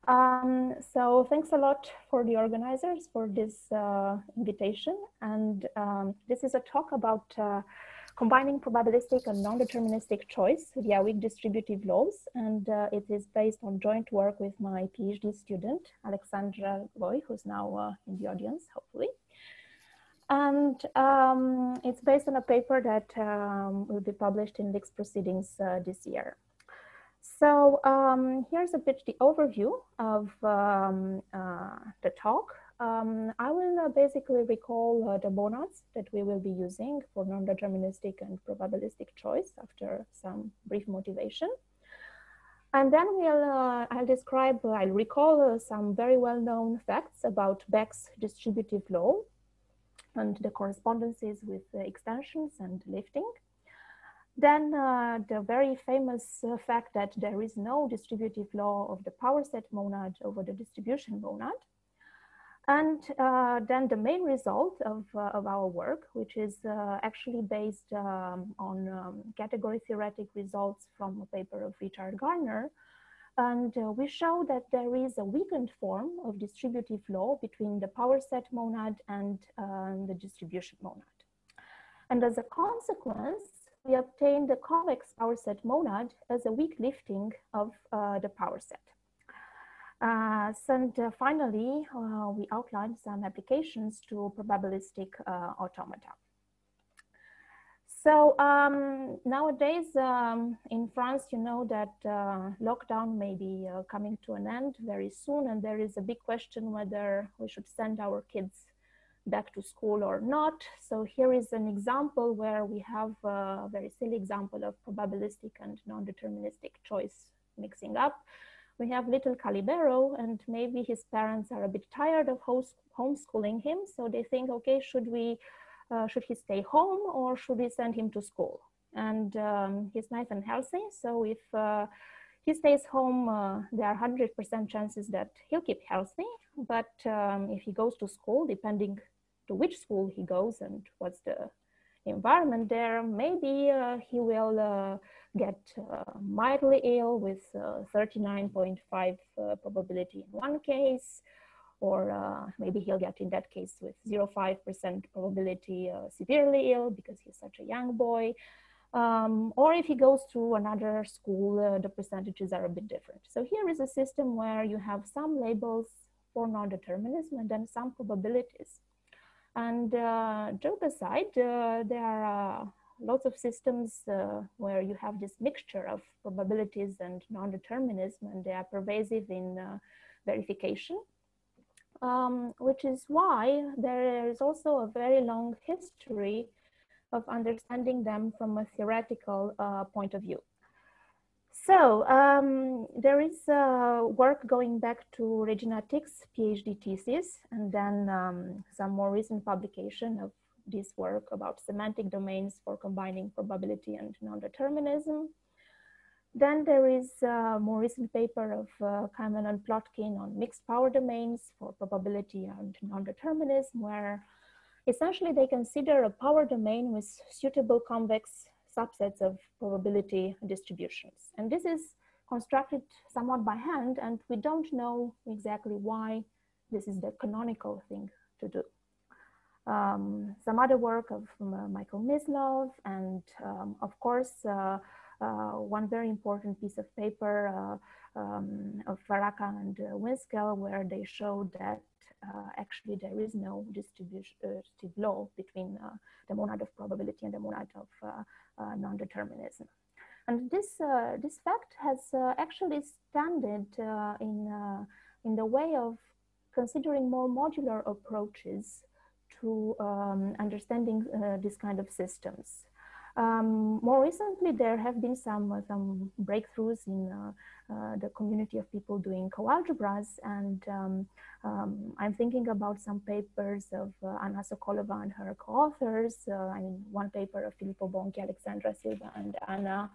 So thanks a lot for the organizers for this invitation. And this is a talk about combining probabilistic and non-deterministic choice via weak distributive laws. And it is based on joint work with my PhD student, Alexandra Roy, who's now in the audience, hopefully. And it's based on a paper that will be published in Leaks Proceedings this year. So here's a bit the overview of the talk. I will basically recall the monads that we will be using for non-deterministic and probabilistic choice after some brief motivation. And then I'll recall some very well-known facts about Beck's distributive law and the correspondences with extensions and lifting. Then the very famous fact that there is no distributive law of the powerset monad over the distribution monad. And then the main result of our work, which is actually based on category theoretic results from a paper of Richard Garner. And we show that there is a weakened form of distributive law between the powerset monad and the distribution monad. And as a consequence, we obtain the convex powerset monad as a weak lifting of the powerset. And finally, we outlined some applications to probabilistic automata. So nowadays in France, you know that lockdown may be coming to an end very soon, and there is a big question whether we should send our kids back to school or not. So here is an example where we have a very silly example of probabilistic and non-deterministic choice mixing up. We have little Calibero, and maybe his parents are a bit tired of homeschooling him. So they think, okay, should he stay home or should we send him to school? And he's nice and healthy. So if he stays home, there are 100% chances that he'll keep healthy. But if he goes to school, depending to which school he goes and what's the environment there, maybe he will get mildly ill with 39.5 probability in one case, or maybe he'll get in that case with 0.5% probability severely ill because he's such a young boy. Or if he goes to another school, the percentages are a bit different. So here is a system where you have some labels for non-determinism and then some probabilities. And joke aside, there are lots of systems where you have this mixture of probabilities and non-determinism, and they are pervasive in verification, which is why there is also a very long history of understanding them from a theoretical point of view. So there is work going back to Regina Tick's PhD thesis, and then some more recent publication of this work about semantic domains for combining probability and non-determinism. Then there is a more recent paper of Kamen and Plotkin on mixed power domains for probability and non-determinism, where essentially they consider a power domain with suitable convex subsets of probability distributions. And this is constructed somewhat by hand, and we don't know exactly why this is the canonical thing to do. Some other work of Michael Mislov, and of course, one very important piece of paper of Faraka and Winskell, where they showed that actually there is no distributive law between the monad of probability and the monad of non-determinism. And this fact has actually standed in the way of considering more modular approaches to understanding this kind of systems. More recently, there have been some breakthroughs in the community of people doing coalgebras, and I'm thinking about some papers of Anna Sokolova and her co-authors. I mean, one paper of Filippo Bonchi, Alexandra Silva, and Anna,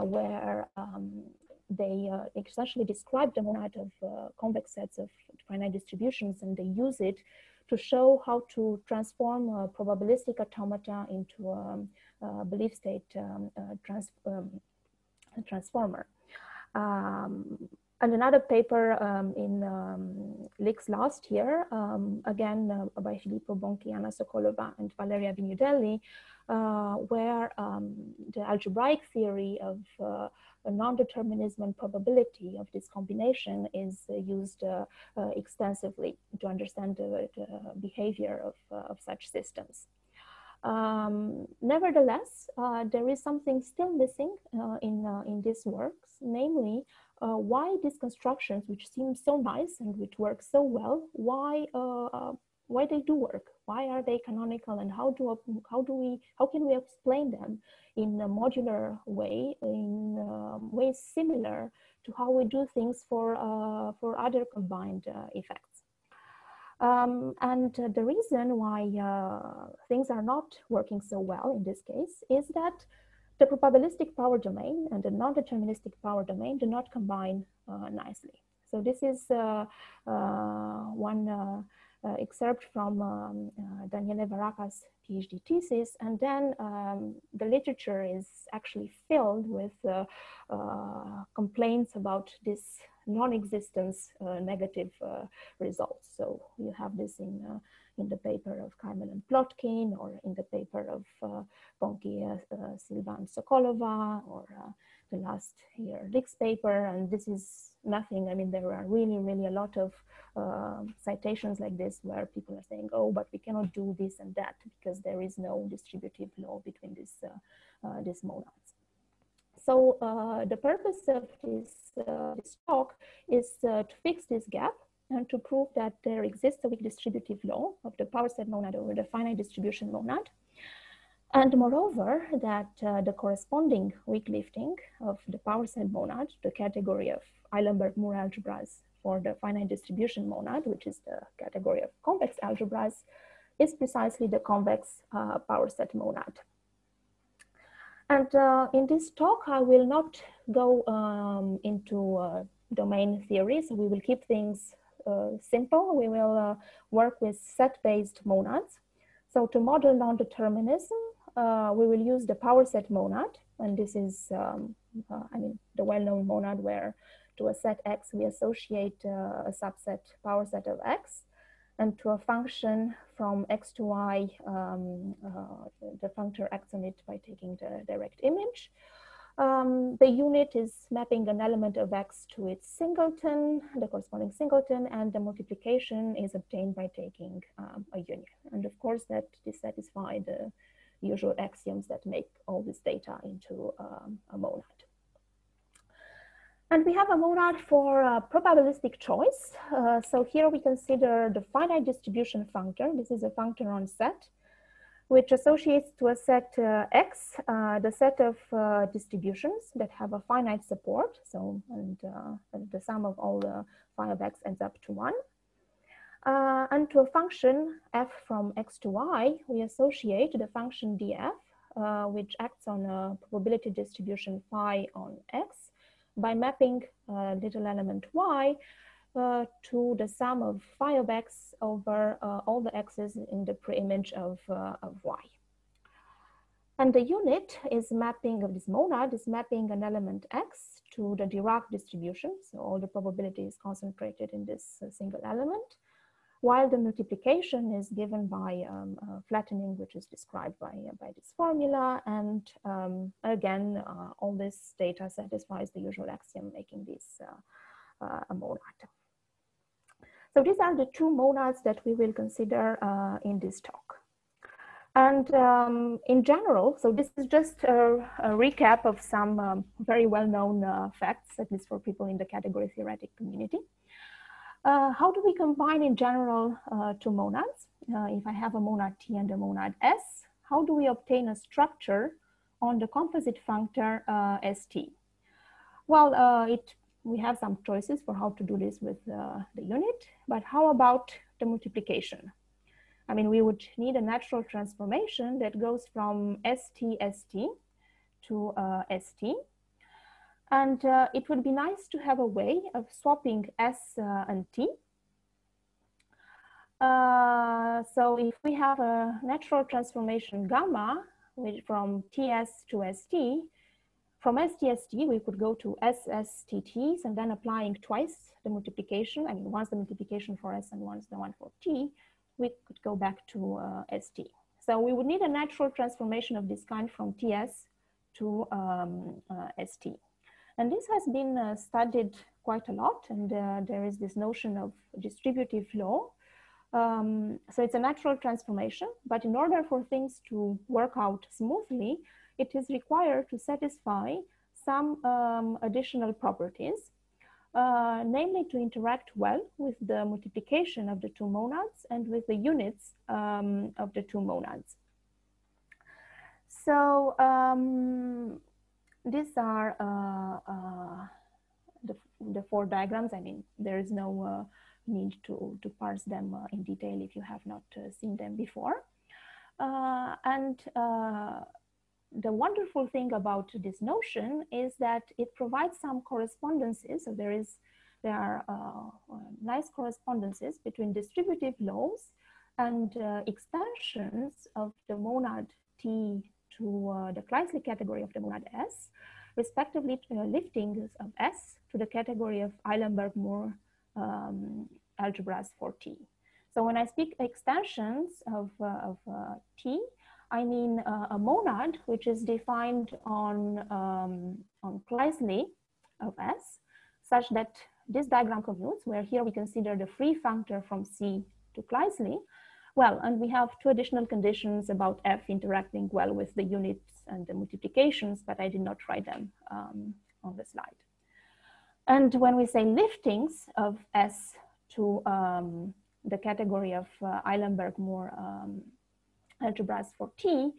where they essentially describe the monad of convex sets of finite distributions, and they use it to show how to transform a probabilistic automata into a belief state transformer. And another paper in Leaks last year, again by Filippo Bonchi, Anna Sokolova, and Valeria Vignudelli, where the algebraic theory of non-determinism and probability of this combination is used extensively to understand the behavior of such systems. Nevertheless, there is something still missing in these works, namely why these constructions, which seem so nice and which work so well, why they do work? Why are they canonical, and how can we explain them in a modular way, in ways similar to how we do things for other combined effects? And the reason why things are not working so well in this case is that the probabilistic power domain and the non-deterministic power domain do not combine nicely. So this is one excerpt from Daniela Petrisan's PhD thesis, and then the literature is actually filled with complaints about this non-existence negative results. So you have this in the paper of Kaimel and Plotkin, or in the paper of Bonchi, Silva, and Sokolova, or the last year Leaks paper. And this is nothing. I mean, there are really a lot of citations like this where people are saying, oh, but we cannot do this and that because there is no distributive law between these monads. So the purpose of this talk is to fix this gap and to prove that there exists a weak distributive law of the powerset monad over the finite distribution monad. And moreover, that the corresponding weak lifting of the powerset monad, the category of Eilenberg-Moore algebras for the finite distribution monad, which is the category of convex algebras, is precisely the convex powerset monad. And in this talk, I will not go into domain theory, so we will keep things simple. We will work with set-based monads. So to model non-determinism, we will use the powerset monad, and this is, I mean, the well-known monad where to a set X we associate a subset powerset of X, and to a function from X to Y, the functor acts on it by taking the direct image. The unit is mapping an element of X to its singleton, the corresponding singleton, and the multiplication is obtained by taking a union. And of course, that this satisfies the usual axioms that make all this data into a monad. And we have a monad for probabilistic choice. So here we consider the finite distribution functor. This is a functor on set, which associates to a set X the set of distributions that have a finite support. So, and the sum of all the phi of X ends up to 1. And to a function f from X to Y, we associate the function df, which acts on a probability distribution phi on X, by mapping little element y to the sum of phi of X over all the x's in the preimage of y. And the unit is mapping of this monad is mapping an element X to the Dirac distribution. So all the probability is concentrated in this single element, while the multiplication is given by flattening, which is described by this formula. And again, all this data satisfies the usual axiom, making this a monad. So these are the two monads that we will consider in this talk. And in general, so this is just a recap of some very well-known facts, at least for people in the category theoretic community. How do we combine in general two monads? If I have a monad T and a monad S, how do we obtain a structure on the composite functor ST? Well, we have some choices for how to do this with the unit, but how about the multiplication? I mean, we would need a natural transformation that goes from ST to ST. And it would be nice to have a way of swapping S and T. So if we have a natural transformation gamma, which from TS to ST, From STST, we could go to SSTTs, and then applying twice the multiplication, I mean, once the multiplication for S and once the one for T, we could go back to ST. So we would need a natural transformation of this kind from TS to ST. And this has been studied quite a lot, and there is this notion of distributive law. So it's a natural transformation, but in order for things to work out smoothly, it is required to satisfy some additional properties, namely to interact well with the multiplication of the two monads and with the units of the two monads. So these are the four diagrams. I mean, there is no need to parse them in detail if you have not seen them before. The wonderful thing about this notion is that it provides some correspondences. So there are nice correspondences between distributive laws and extensions of the monad T to the Kleisli category of the monad S, respectively liftings of S to the category of Eilenberg-Moore algebras for T. So when I speak extensions of T, I mean a monad which is defined on Kleisli of S, such that this diagram commutes, where here we consider the free functor from C to Kleisli. Well, and we have two additional conditions about F interacting well with the units and the multiplications, but I did not write them on the slide. And when we say liftings of S to the category of Eilenberg-Moore algebras for T,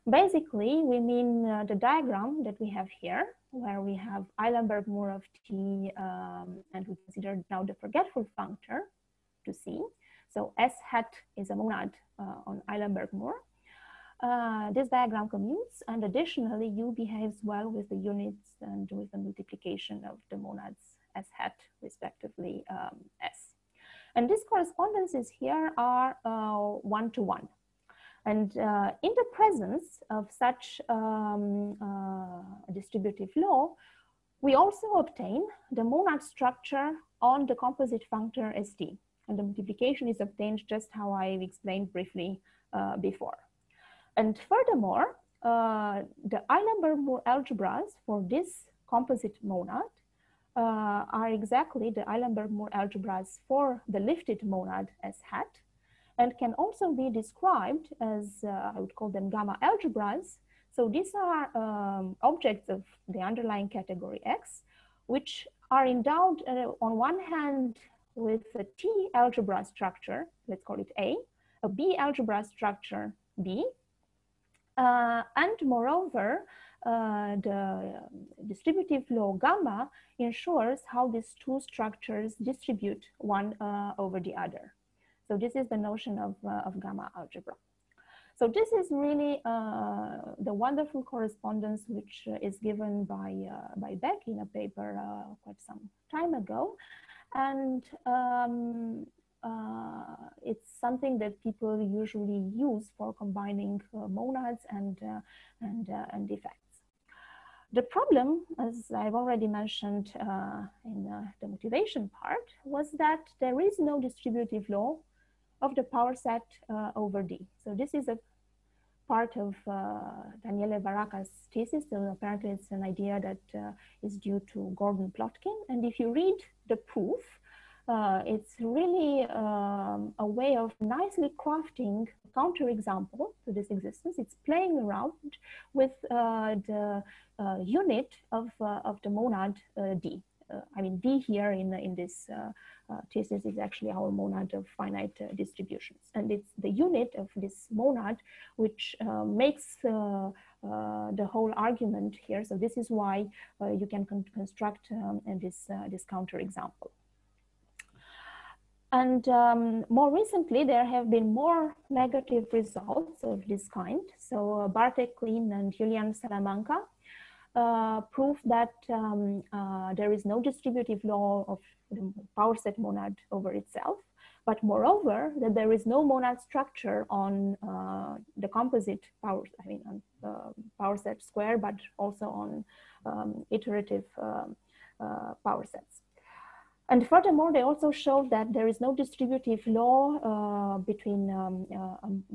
basically we mean the diagram that we have here, where we have Eilenberg-Moore of T, and we consider now the forgetful functor to C. So S hat is a monad on Eilenberg-Moore. This diagram commutes, and additionally U behaves well with the units and with the multiplication of the monads S hat, respectively S. And these correspondences here are one-to-one. And in the presence of such distributive law, we also obtain the monad structure on the composite functor ST. And the multiplication is obtained just how I explained briefly before. And furthermore, the Eilenberg-Moore algebras for this composite monad are exactly the Eilenberg-Moore algebras for the lifted monad S hat, and can also be described as, I would call them gamma algebras. So these are objects of the underlying category X, which are endowed on one hand with a T algebra structure, let's call it A B algebra structure B, and moreover, the distributive law gamma ensures how these two structures distribute one over the other. So this is the notion of gamma algebra. So this is really the wonderful correspondence which is given by Beck in a paper quite some time ago. And it's something that people usually use for combining monads and defects. The problem, as I've already mentioned in the motivation part, was that there is no distributive law of the power set over D. So this is a part of Daniela Petrisan's thesis. So apparently it's an idea that is due to Gordon Plotkin. And if you read the proof, it's really a way of nicely crafting a counterexample to this existence. It's playing around with the unit of the monad D. I mean, D here in this thesis is actually our monad of finite distributions. And it's the unit of this monad which makes the whole argument here. So this is why you can construct this counterexample. And more recently, there have been more negative results of this kind. So Bartek, Klein, and Julian Salamanca prove that there is no distributive law of the power set monad over itself, but moreover, that there is no monad structure on the composite power, on power set square, but also on iterative power sets. And furthermore, they also showed that there is no distributive law between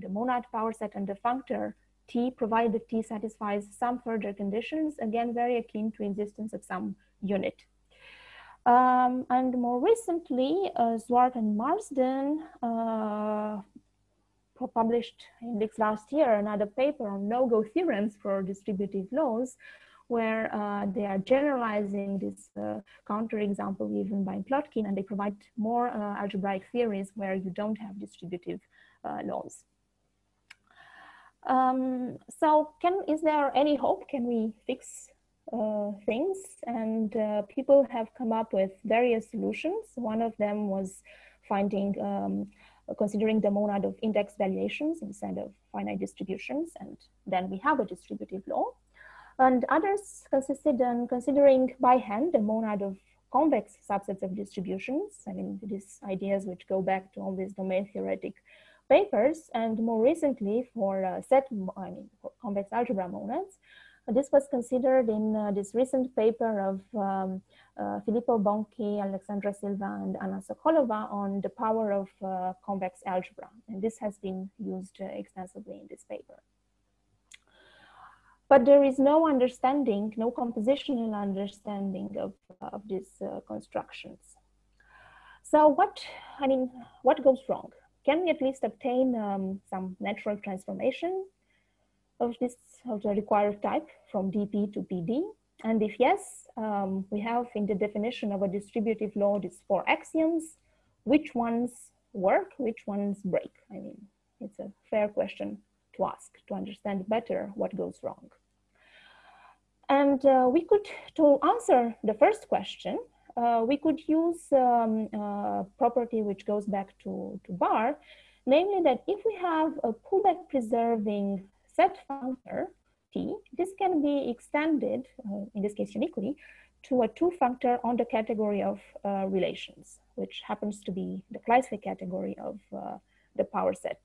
the monad power set and the functor T, provided T satisfies some further conditions, again, very akin to existence of some unit. And more recently, Zwart and Marsden published in this last year another paper on no-go theorems for distributive laws, where they are generalizing this counterexample given by Plotkin, and they provide more algebraic theories where you don't have distributive laws. So is there any hope? Can we fix things? And people have come up with various solutions. One of them was considering the monad of index valuations instead of finite distributions, and then we have a distributive law. And others consisted in considering by hand the monad of convex subsets of distributions. These ideas which go back to all these domain theoretic papers, and more recently for for convex algebra monads. This was considered in this recent paper of Filippo Bonchi, Alexandra Silva, and Anna Sokolova on the power of convex algebra. And this has been used extensively in this paper. But there is no understanding, no compositional understanding of these constructions. So what goes wrong? Can we at least obtain some natural transformation of the required type from dp to pd? And if yes, we have in the definition of a distributive law these 4 axioms. Which ones work, which ones break? It's a fair question to ask to understand better what goes wrong. And to answer the first question, we could use a property which goes back to Barr, namely that if we have a pullback preserving set functor T, this can be extended, in this case uniquely, to a 2-functor on the category of relations, which happens to be the Kleisli category of the power set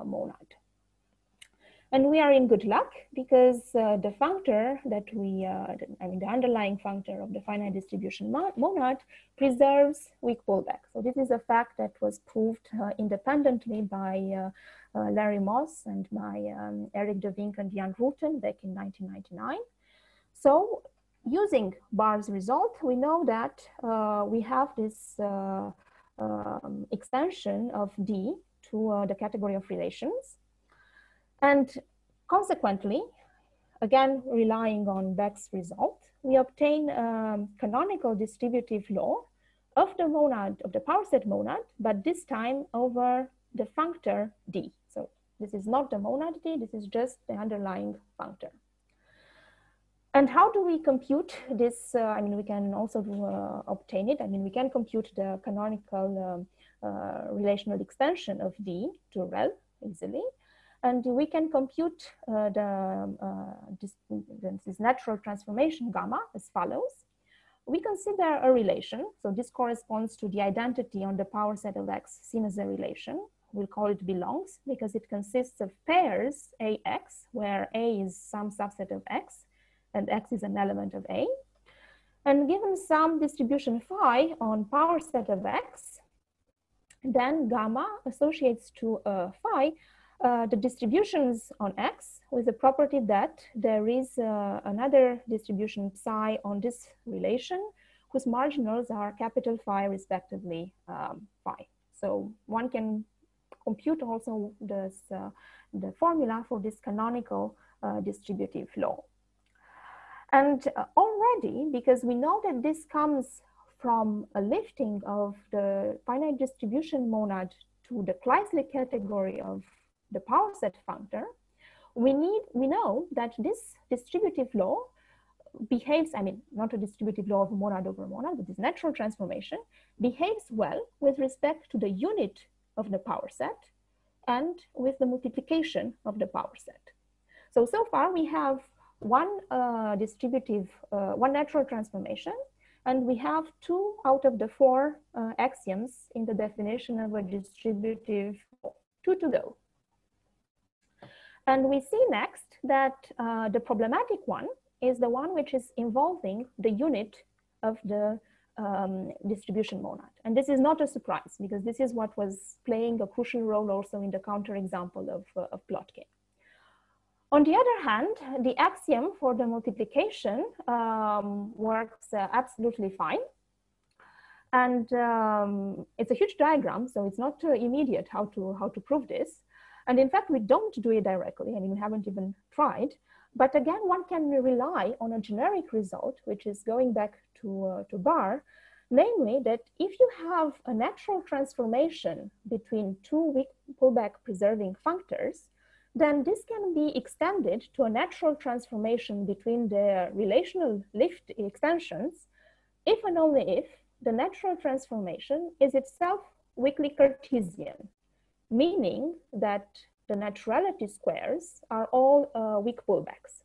monad. And we are in good luck because the functor that the underlying functor of the finite distribution monad preserves weak pullback. So this is a fact that was proved independently by Larry Moss and by Eric de Vink and Jan Rutten back in 1999. So using Barr's result, we know that we have this extension of D to the category of relations. And consequently, again, relying on Beck's result, we obtain a canonical distributive law of the monad, of the power set monad, but this time over the functor D. So this is not the monad D, this is just the underlying functor. And how do we compute this? We can also obtain it. We can compute the canonical relational extension of D to rel easily. And we can compute this natural transformation gamma as follows. We consider a relation. So this corresponds to the identity on the power set of X seen as a relation. We'll call it belongs because it consists of pairs AX, where A is some subset of X and X is an element of A. And given some distribution phi on power set of X, then gamma associates to phi the distributions on X with the property that there is another distribution psi on this relation whose marginals are capital phi respectively phi. So one can compute also this, the formula for this canonical distributive law. And already, because we know that this comes from a lifting of the finite distribution monad to the Kleisli category of the power set functor, we know that this distributive law behaves, not a distributive law of monad over monad, but this natural transformation behaves well with respect to the unit of the power set and with the multiplication of the power set. So far we have one natural transformation, And we have 2 out of the 4 axioms in the definition of a distributive, 2 to go. And we see next that the problematic one is the one which is involving the unit of the distribution monad. And this is not a surprise, because this is what was playing a crucial role also in the counterexample of Plotkin. On the other hand, the axiom for the multiplication works absolutely fine. And it's a huge diagram, so it's not immediate how to prove this. And in fact, we don't do it directly. I mean, we haven't even tried. But again, one can rely on a generic result, which is going back to Barr, namely that if you have a natural transformation between 2 weak pullback preserving functors, then this can be extended to a natural transformation between the relational lift extensions, if and only if the natural transformation is itself weakly Cartesian, meaning that the naturality squares are all weak pullbacks.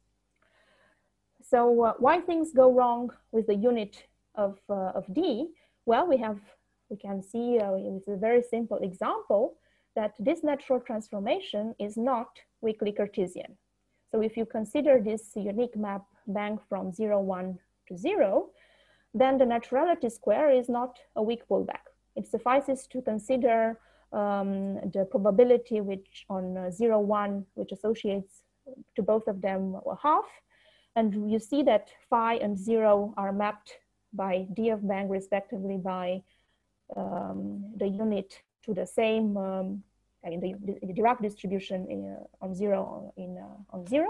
So why things go wrong with the unit of D? Well, we can see it's a very simple example that this natural transformation is not weakly Cartesian. So if you consider this unique map bank from 0, 1 to 0, then the naturality square is not a weak pullback. It suffices to consider the probability which on 0, 1, which associates to both of them a half. And you see that phi and 0 are mapped by D of bank respectively by the unit to the same, the Dirac distribution on 0 on 0.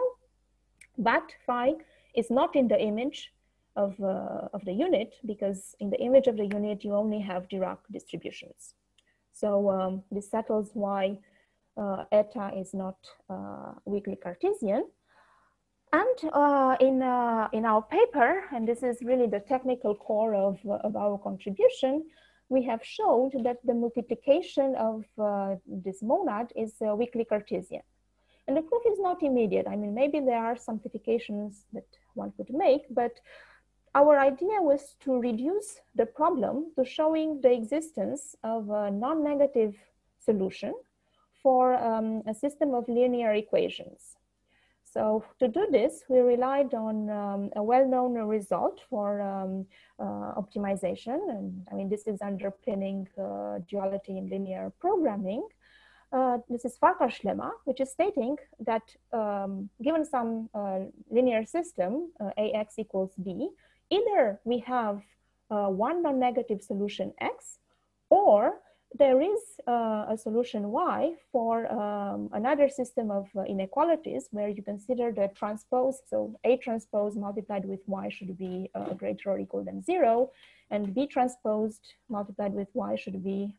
But phi is not in the image of the unit, because in the image of the unit, you only have Dirac distributions. So this settles why eta is not weakly Cartesian. And in our paper, and this is really the technical core of our contribution, we have showed that the multiplication of this monad is weakly Cartesian. And the proof is not immediate. I mean, maybe there are simplifications that one could make, but our idea was to reduce the problem to showing the existence of a non-negative solution for a system of linear equations. So to do this, we relied on a well-known result for optimization. And I mean, this is underpinning duality in linear programming. This is Farkas' lemma, which is stating that given some linear system, AX equals B, either we have one non-negative solution X, or there is a solution Y for another system of inequalities where you consider the transpose. So A transpose multiplied with Y should be greater or equal than 0, and B transposed multiplied with Y should be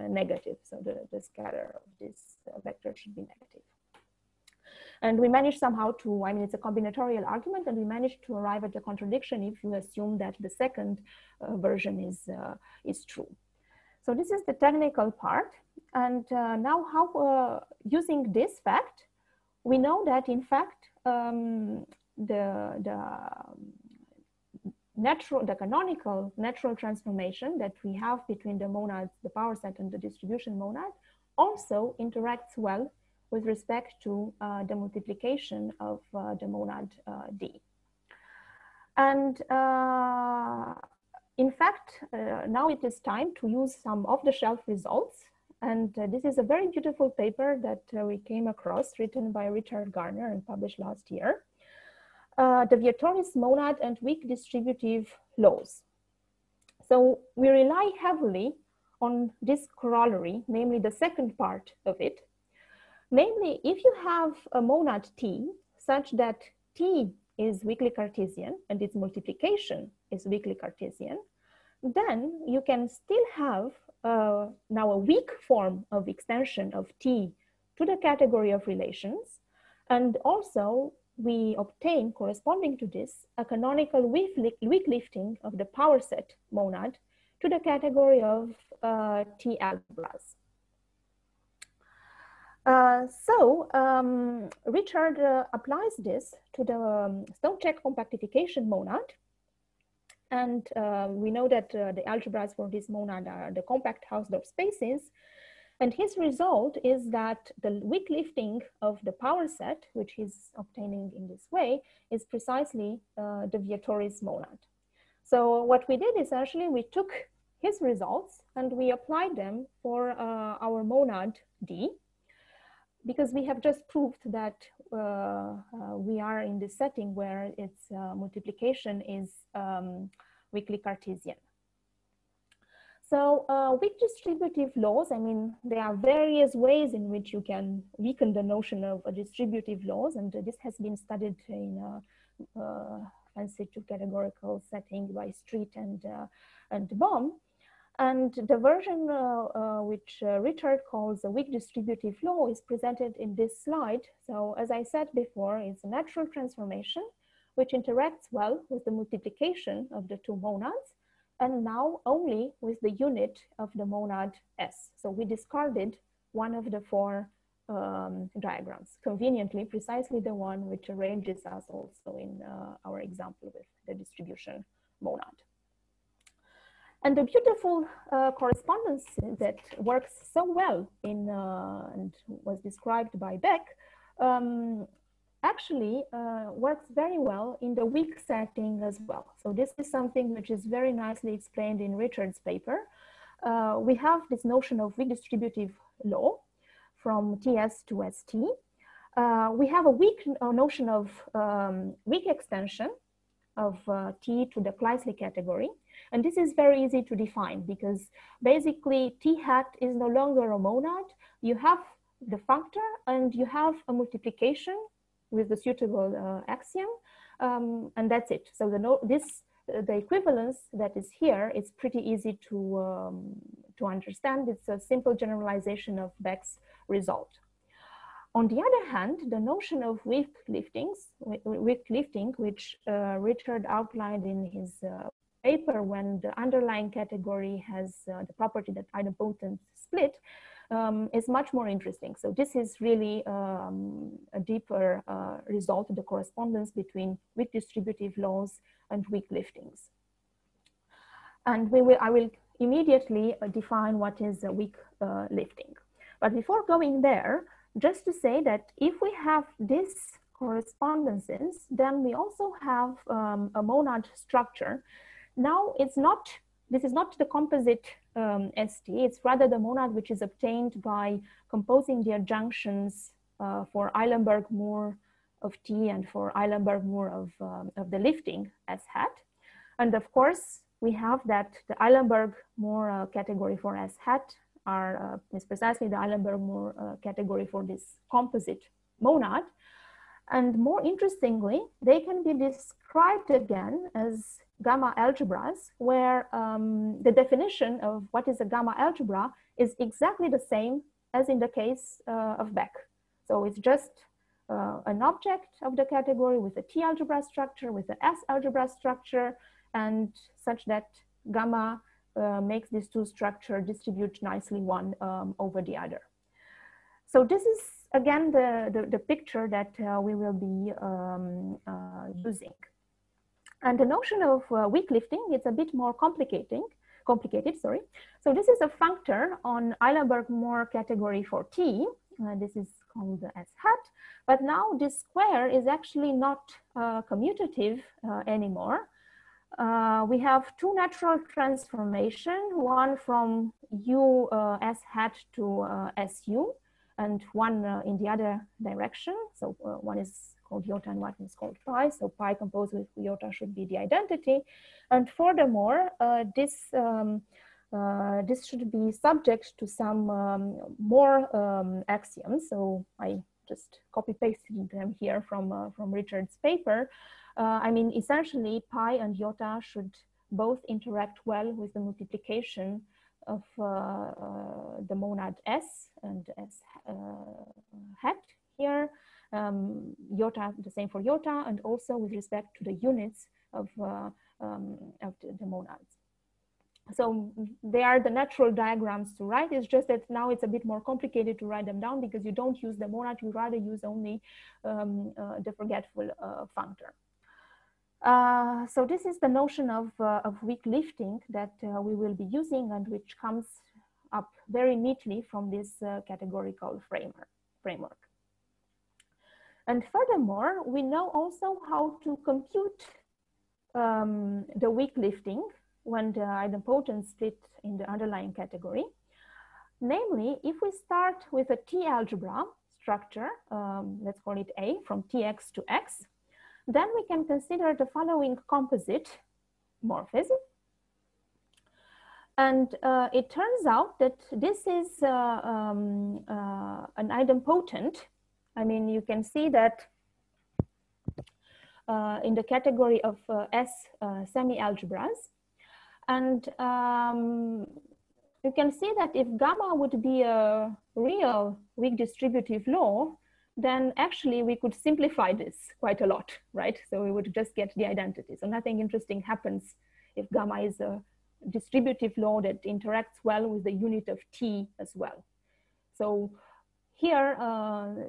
negative. So the scalar of this vector should be negative. And we managed somehow to, I mean, it's a combinatorial argument, and we managed to arrive at the contradiction if you assume that the second version is true. So this is the technical part. And now how, using this fact, we know that in fact, the canonical natural transformation that we have between the monads, the power set, and the distribution monad also interacts well with respect to the multiplication of the monad D. And in fact, now it is time to use some off-the-shelf results. And this is a very beautiful paper that we came across, written by Richard Garner and published last year. The Vietoris monad and weak distributive laws. So we rely heavily on this corollary, namely the second part of it. Namely, if you have a monad T such that T is weakly Cartesian and its multiplication is weakly Cartesian, then you can still have now a weak form of extension of T to the category of relations. And also we obtain, corresponding to this, a canonical weak lifting of the power set monad to the category of T algebras. Richard applies this to the Stonecheck compactification monad. And we know that the algebras for this monad are the compact Hausdorff spaces. And his result is that the weak lifting of the power set, which he's obtaining in this way, is precisely the Vietoris monad. So what we did essentially, we took his results and we applied them for our monad D, because we have just proved that we are in this setting where its multiplication is weakly Cartesian. So weak distributive laws, I mean, there are various ways in which you can weaken the notion of a distributive laws, and this has been studied in a fancy two-categorical setting by Street and Baum. And the version which Richard calls a weak distributive law is presented in this slide. So as I said before, it's a natural transformation which interacts well with the multiplication of the two monads, and now only with the unit of the monad S. So we discarded one of the four diagrams, conveniently precisely the one which arranges us also in our example with the distribution monad. And the beautiful correspondence that works so well in and was described by Beck actually works very well in the weak setting as well. So this is something which is very nicely explained in Richard's paper. We have this notion of weak distributive law from TS to ST. We have a weak notion of weak extension of T to the Kleisli category. And this is very easy to define because basically T hat is no longer a monad. You have the functor and you have a multiplication with the suitable axiom, and that's it. So the equivalence that is here is pretty easy to understand. It's a simple generalization of Beck's result. On the other hand, the notion of weak lifting, which Richard outlined in his paper when the underlying category has the property that idempotent split, is much more interesting. So this is really a deeper result of the correspondence between weak distributive laws and weak liftings. And I will immediately define what is a weak lifting. But before going there, just to say that if we have these correspondences, then we also have a monad structure. Now this is not the composite ST, it's rather the monad which is obtained by composing the adjunctions for Eilenberg-Moore of T and for Eilenberg-Moore of the lifting S hat. And of course, we have that the Eilenberg-Moore category for S hat is precisely the Eilenberg-Moore category for this composite monad. And more interestingly, they can be described again as gamma algebras, where the definition of what is a gamma algebra is exactly the same as in the case of Beck. So it's just an object of the category with a T algebra structure, with the S algebra structure, and such that gamma makes these two structures distribute nicely one over the other. So this is again the picture that we will be using. And the notion of weak lifting, it's a bit more complicated. So this is a functor on Eilenberg-Moore category for T. This is called the S hat. But now this square is actually not commutative anymore. We have two natural transformations, one from U S hat to SU, and one in the other direction. So one is called iota and one is called pi. So pi composed with iota should be the identity. And furthermore, this should be subject to some more axioms. So I just copy pasted them here from Richard's paper. I mean, essentially pi and iota should both interact well with the multiplication of the monad S and S hat here. Iota, the same for iota, and also with respect to the units of the monads. So they are the natural diagrams to write. It's just that now it's a bit more complicated to write them down because you don't use the monad, you rather use only the forgetful functor. So this is the notion of weak lifting that we will be using, and which comes up very neatly from this categorical framework. And furthermore, we know also how to compute the weak lifting when the idempotent split in the underlying category. Namely, if we start with a T algebra structure, let's call it A, from Tx to X, then we can consider the following composite morphism. And it turns out that this is an idempotent. I mean, you can see that in the category of S semi-algebras. And you can see that if gamma would be a real weak distributive law, then actually we could simplify this quite a lot, right? So we would just get the identity. So nothing interesting happens if gamma is a distributive law that interacts well with the unit of T as well. So here,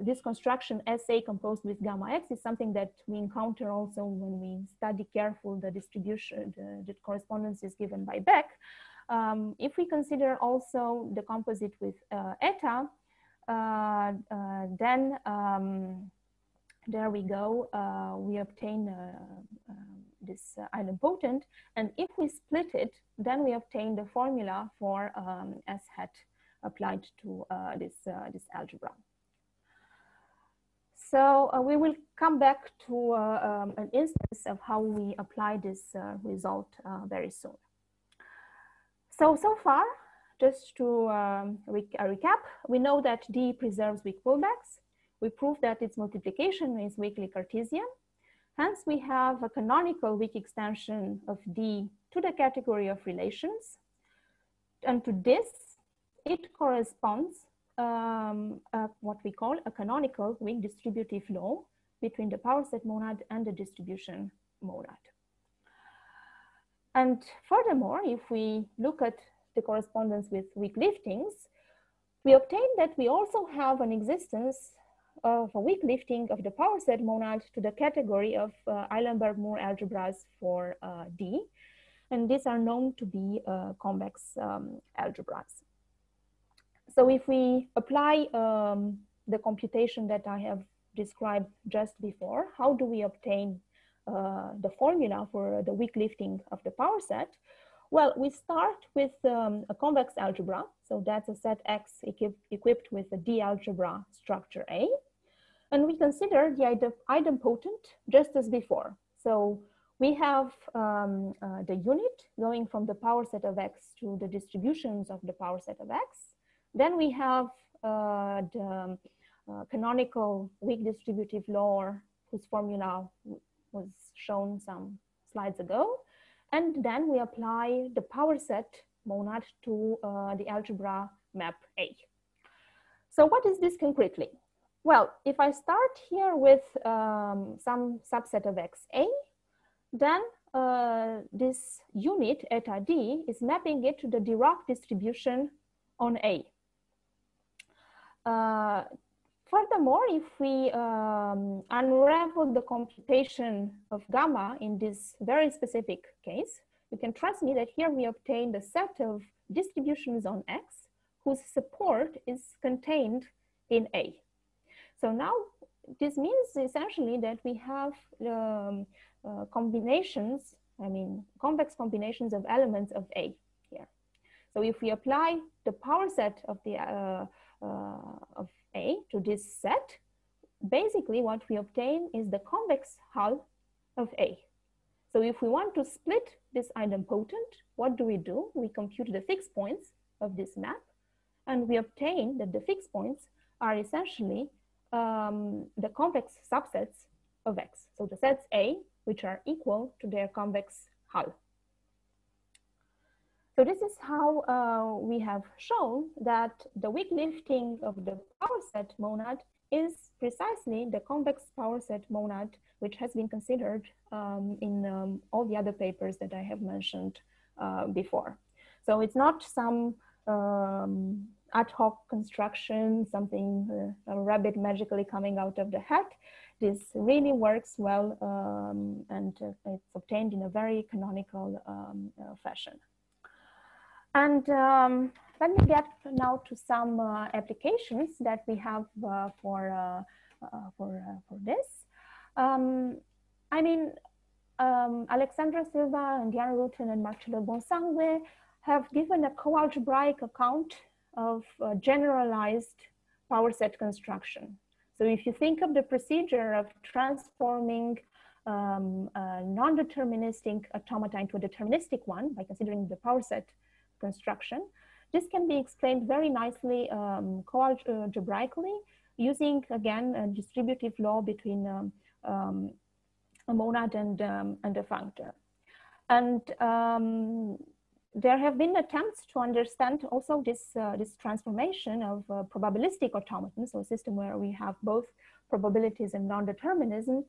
this construction SA composed with gamma X is something that we encounter also when we study careful the distribution, the correspondences given by Beck. If we consider also the composite with eta, then there we go, we obtain this idempotent, and if we split it, then we obtain the formula for S hat applied to this algebra. So we will come back to an instance of how we apply this result very soon. So far, just to recap, we know that D preserves weak pullbacks. We prove that its multiplication is weakly Cartesian. Hence, we have a canonical weak extension of D to the category of relations. And to this, it corresponds what we call a canonical weak distributive law between the powerset monad and the distribution monad. And furthermore, if we look at the correspondence with weak liftings, we obtain that we also have an existence of a weak lifting of the powerset monad to the category of Eilenberg-Moore algebras for D. And these are known to be convex algebras. So if we apply the computation that I have described just before, how do we obtain the formula for the weak lifting of the power set? Well, we start with a convex algebra. So that's a set X equipped with a D algebra structure A. And we consider the idempotent just as before. So we have the unit going from the power set of X to the distributions of the power set of X. Then we have the canonical weak distributive law, whose formula was shown some slides ago. And then we apply the power set monad to the algebra map A. So what is this concretely? Well, if I start here with some subset of XA, then this unit eta D is mapping it to the Dirac distribution on A. Furthermore, if we unravel the computation of gamma in this very specific case, you can trust me that here we obtain the set of distributions on X whose support is contained in A. So now this means essentially that we have combinations, convex combinations of elements of A here. So if we apply the power set of the of A to this set, basically what we obtain is the convex hull of A. So if we want to split this idempotent, what do? We compute the fixed points of this map, and we obtain that the fixed points are essentially the convex subsets of X. So the sets A, which are equal to their convex hull. So this is how we have shown that the weak lifting of the power set monad is precisely the convex power set monad, which has been considered in all the other papers that I have mentioned before. So it's not some ad hoc construction, something, a rabbit magically coming out of the hat. this really works well, and it's obtained in a very canonical fashion. And let me get now to some applications that we have for this. I mean, Alexandra Silva and Diana Rutten and Marcello Bonsangue have given a co-algebraic account of generalized power set construction. So if you think of the procedure of transforming a non-deterministic automata into a deterministic one by considering the power set construction, this can be explained very nicely co-algebraically using, again, a distributive law between a monad and a functor. And there have been attempts to understand also this, this transformation of probabilistic automatons, so a system where we have both probabilities and non-determinism,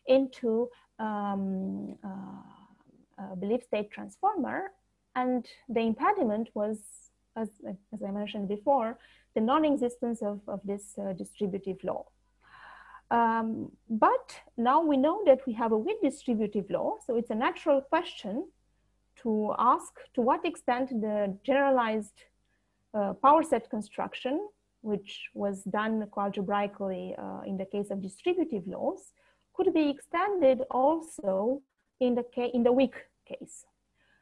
into a belief state transformer. And the impediment was, as I mentioned before, the non-existence of this distributive law. But now we know that we have a weak distributive law, so it's a natural question to ask to what extent the generalized power set construction, which was done algebraically in the case of distributive laws, could be extended also in the weak case.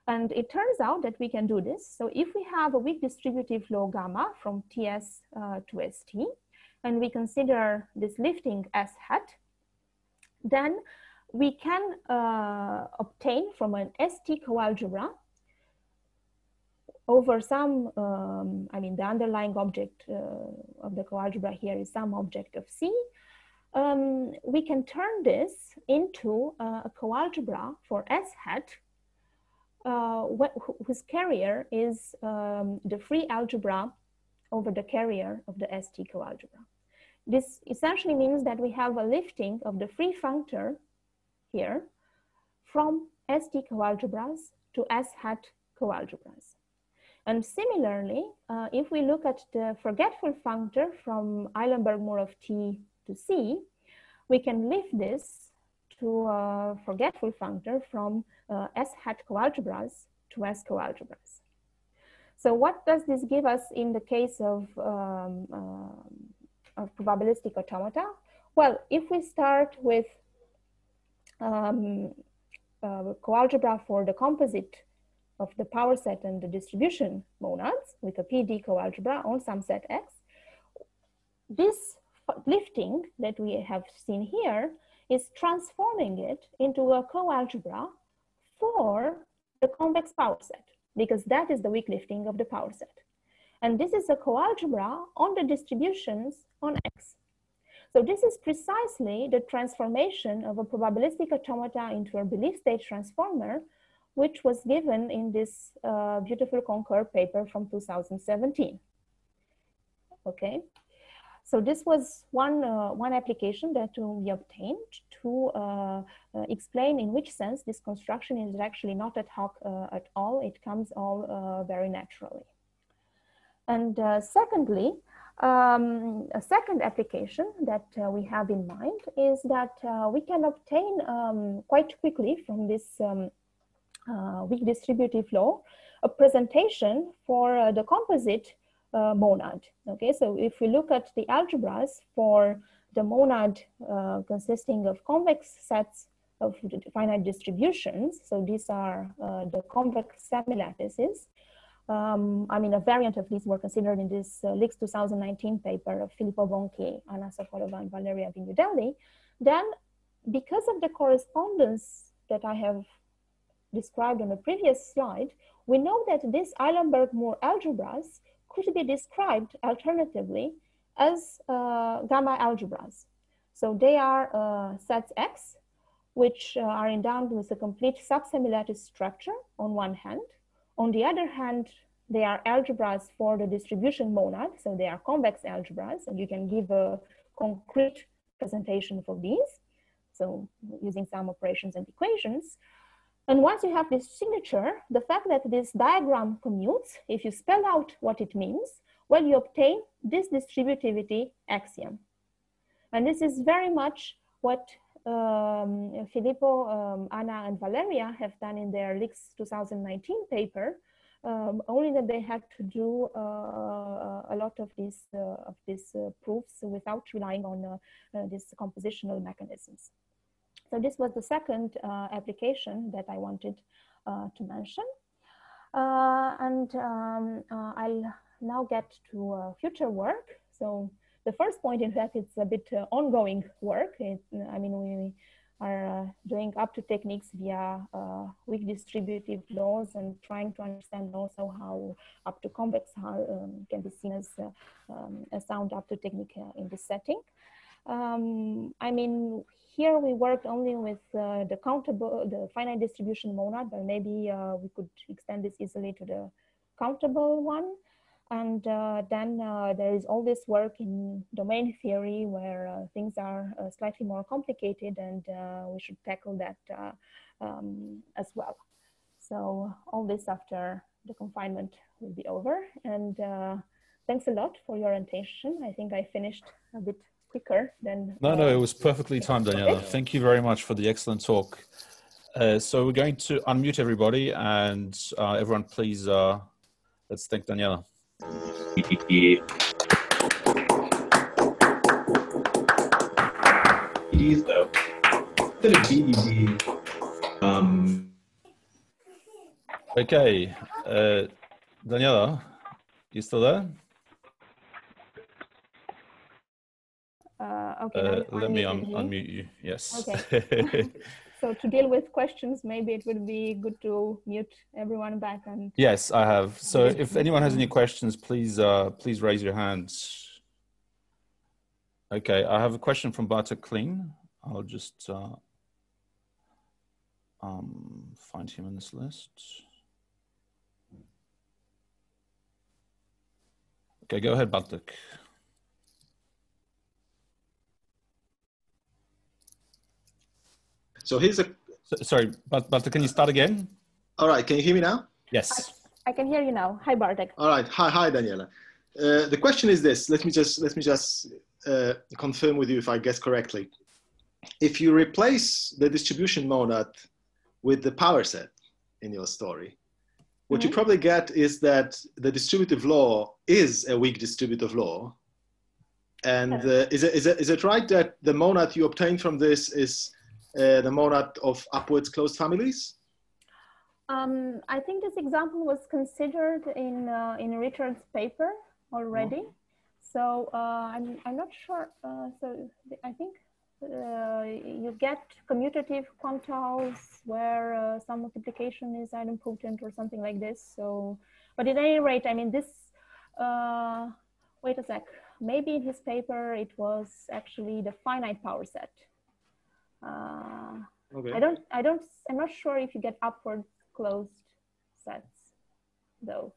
And it turns out that we can do this. So if we have a weak distributive law gamma from Ts to St, and we consider this lifting S hat, then we can obtain from an St coalgebra over some, I mean, the underlying object of the coalgebra here is some object of C. We can turn this into a coalgebra for S hat, whose carrier is the free algebra over the carrier of the St coalgebra. This essentially means that we have a lifting of the free functor here from St coalgebras to S hat coalgebras. And similarly, if we look at the forgetful functor from Eilenberg-Moore of T to C, we can lift this to a forgetful functor from S hat coalgebras to S coalgebras. So what does this give us in the case of probabilistic automata? Well, if we start with coalgebra for the composite of the power set and the distribution monads with a PD coalgebra on some set X, this lifting that we have seen here is transforming it into a coalgebra for the convex power set, because that is the weak lifting of the power set. And this is a coalgebra on the distributions on X. So this is precisely the transformation of a probabilistic automata into a belief state transformer, which was given in this beautiful Concur paper from 2017. Okay, so this was one application that we obtained to explain in which sense this construction is actually not ad hoc at all. It comes all very naturally. And secondly, a second application that we have in mind is that we can obtain quite quickly from this weak distributive law a presentation for the composite monad. Okay, so if we look at the algebras for the monad consisting of convex sets of finite distributions, so these are the convex semilattices. I mean, a variant of these were considered in this Lix 2019 paper of Filippo Bonchi, Anna Sokolova, and Valeria Vignudelli. Then, because of the correspondence that I have described on the previous slide, we know that these Eilenberg-Moore algebras could be described alternatively as gamma algebras. So they are sets X, which are endowed with a complete subsemilattice structure on one hand. On the other hand, they are algebras for the distribution monad, so they are convex algebras, and you can give a concrete presentation for these, so using some operations and equations. And once you have this signature, the fact that this diagram commutes, if you spell out what it means, well, you obtain this distributivity axiom. And this is very much what Filippo, Anna, and Valeria have done in their LIX 2019 paper, only that they had to do a lot of these proofs without relying on these compositional mechanisms. So this was the second application that I wanted to mention. I'll now get to future work. So the first point, in fact, it's a bit ongoing work. I mean, we are doing up-to techniques via weak distributive laws and trying to understand also how up-to convex can be seen as a sound up-to technique in this setting. I mean, here we worked only with the finite distribution monad, but maybe we could extend this easily to the countable one. And then there is all this work in domain theory where things are slightly more complicated, and we should tackle that as well. So all this after the confinement will be over. And thanks a lot for your attention. I think I finished a bit quicker than... No, it was perfectly timed, Daniela. Thank you very much for the excellent talk. So we're going to unmute everybody, and everyone please, let's thank Daniela. Okay, Daniela, you still there? Okay, let me unmute you. Yes. Okay. So to deal with questions, maybe it would be good to mute everyone back. And yes, I have. So if anyone has any questions, please please raise your hands. Okay, I have a question from Bartek Kling. I'll just find him in this list. Okay, go ahead, Bartek. So here's a... Sorry, Bartek, can you start again? All right, can you hear me now? Yes. I can hear you now. Hi, Bartek. All right, hi, Daniela. The question is this. Let me just confirm with you if I guess correctly. If you replace the distribution monad with the power set in your story, what you probably get is that the distributive law is a weak distributive law. And is it right that the monad you obtain from this is the monad of upwards closed families? I think this example was considered in Richard's paper already. So I'm not sure. So I think you get commutative quantals where some multiplication is idempotent or something like this. So, but at any rate, I mean this. Wait a sec. Maybe in his paper it was actually the finite power set. Okay. I'm not sure if you get upward closed sets though.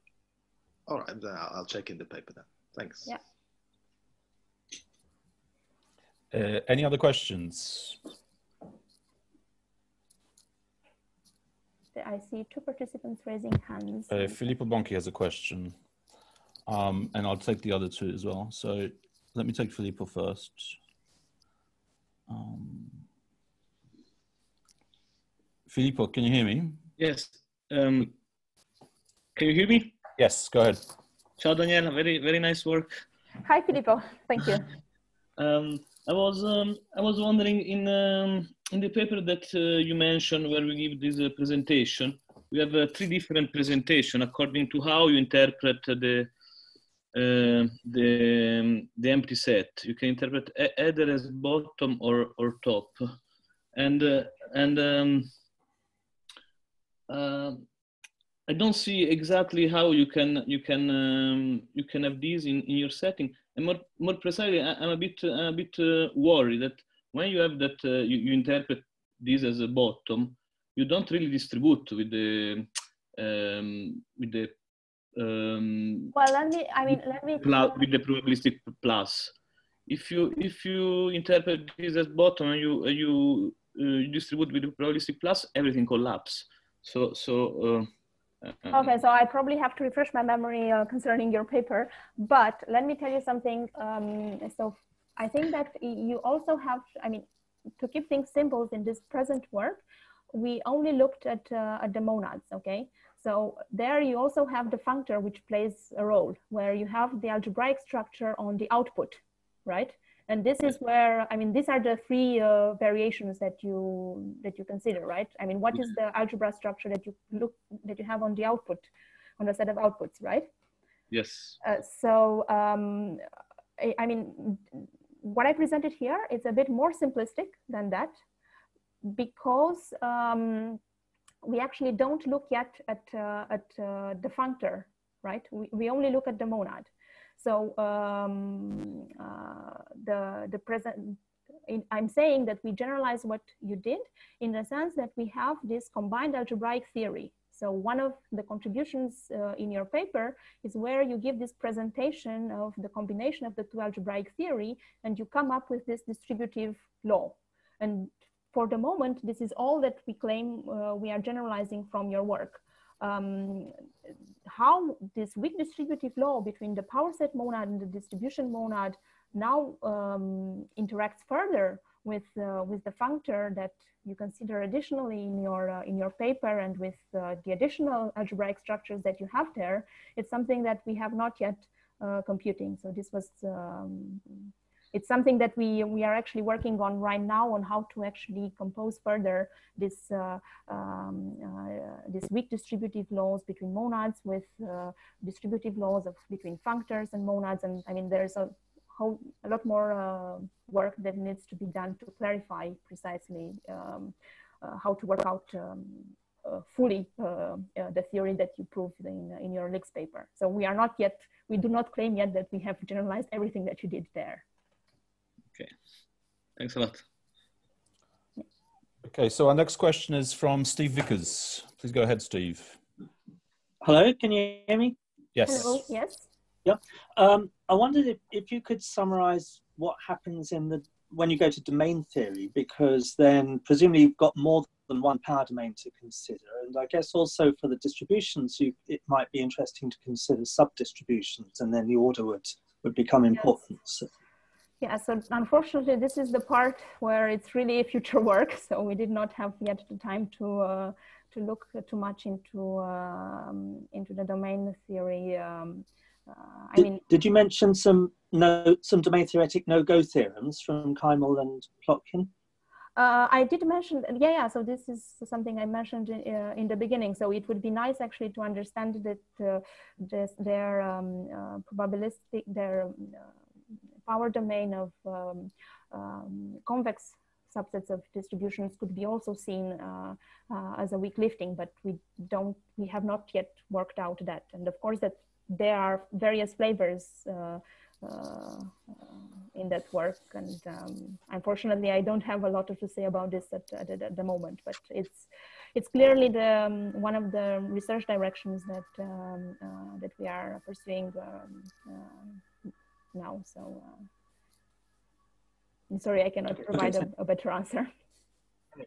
All right, then I'll check in the paper then. Thanks. Yeah. Any other questions? I see two participants raising hands. Filippo Bonchi has a question, and I'll take the other two as well. So let me take Filippo first. Filippo, can you hear me? Yes. Can you hear me? Yes, go ahead. Ciao, Daniela. Very nice work. Hi, Filippo. Thank you. I was wondering in the paper that you mentioned where we give this presentation, we have three different presentations according to how you interpret the empty set. You can interpret either as bottom or top, and I don't see exactly how you can have these in your setting. And more precisely, I'm a bit worried that when you have that you interpret this as a bottom, you don't really distribute with the well, let me with the probabilistic plus. If you interpret this as bottom and you distribute with the probabilistic plus, everything collapses. Okay, so I probably have to refresh my memory concerning your paper, but let me tell you something. So I think that you also have, I mean, to keep things simple in this present work, we only looked at the monads, okay? So there you also have the functor, which plays a role, where you have the algebraic structure on the output, right? And this is where, I mean, these are the three variations that you consider, right? I mean, what is the algebra structure that you have on the output, on the set of outputs, right? Yes. I mean, what I presented here is a bit more simplistic than that, because we actually don't look yet at the functor, right? We only look at the monad. So I'm saying that we generalize what you did in the sense that we have this combined algebraic theory. So one of the contributions in your paper is where you give this presentation of the combination of the two algebraic theory, and you come up with this distributive law. And for the moment, this is all that we claim we are generalizing from your work. How this weak distributive law between the powerset monad and the distribution monad now interacts further with the functor that you consider additionally in your paper, and with the additional algebraic structures that you have there, it's something that we have not yet computing. So this was it's something that we are actually working on right now, on how to actually compose further this this weak distributive laws between monads with distributive laws between functors and monads. And I mean, there's a lot more work that needs to be done to clarify precisely how to work out fully the theory that you proved in your Lix paper. So we are not yet, we do not claim yet that we have generalized everything that you did there. Okay, thanks a lot. Okay, so our next question is from Steve Vickers. Please go ahead, Steve. Hello, can you hear me? Yes. Hello, yes. Yeah. I wondered if you could summarize what happens when you go to domain theory, because then presumably you've got more than one power domain to consider. And I guess also for the distributions, it might be interesting to consider sub-distributions, and then the order would become important. So. Yeah, so unfortunately, this is the part where it's really future work. So we did not have yet the time to look too much into the domain theory. Did you mention some domain theoretic no-go theorems from Keimel and Plotkin? I did mention, yeah. So this is something I mentioned in the beginning. So it would be nice actually to understand that their probabilistic, their power domain of convex subsets of distributions could be also seen as a weak lifting, but we have not yet worked out that. And of course that there are various flavors in that work, and unfortunately I don't have a lot to say about this at the moment, but it's clearly one of the research directions that we are pursuing now. So I'm sorry I cannot provide a better answer.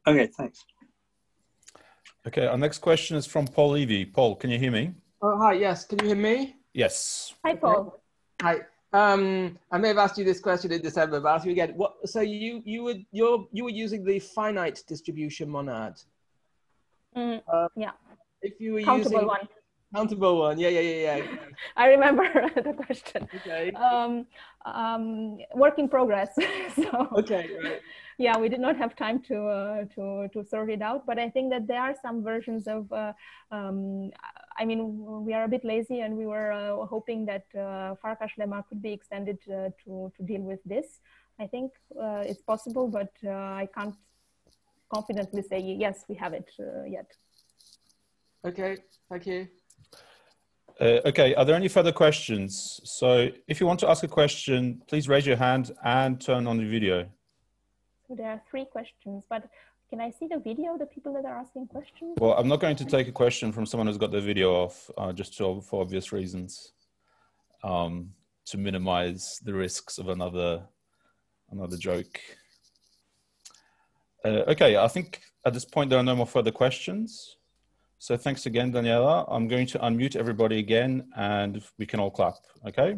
Okay, thanks. Okay, our next question is from Paul Levy. Paul, can you hear me? Oh, hi, yes. Can you hear me? Yes. Hi, Paul. Hi. I may have asked you this question in December, but I'll ask you again. So you were using the finite distribution monad. Yeah. If you were Countable using one. Countable one, yeah. I remember the question. Okay. Work in progress. So, okay, right. Yeah, we did not have time to sort it out, but I think that there are some versions of. I mean, we are a bit lazy, and we were hoping that Farkas lemma could be extended to deal with this. I think it's possible, but I can't confidently say yes, we have it yet. Okay, thank you. Okay, are there any further questions? So if you want to ask a question, please raise your hand and turn on the video. So there are 3 questions, but can I see the video, the people that are asking questions? Well, I'm not going to take a question from someone who's got their video off, just for obvious reasons, to minimize the risks of another joke. Okay, I think at this point there are no more further questions. So thanks again, Daniela. I'm going to unmute everybody again, and we can all clap, okay?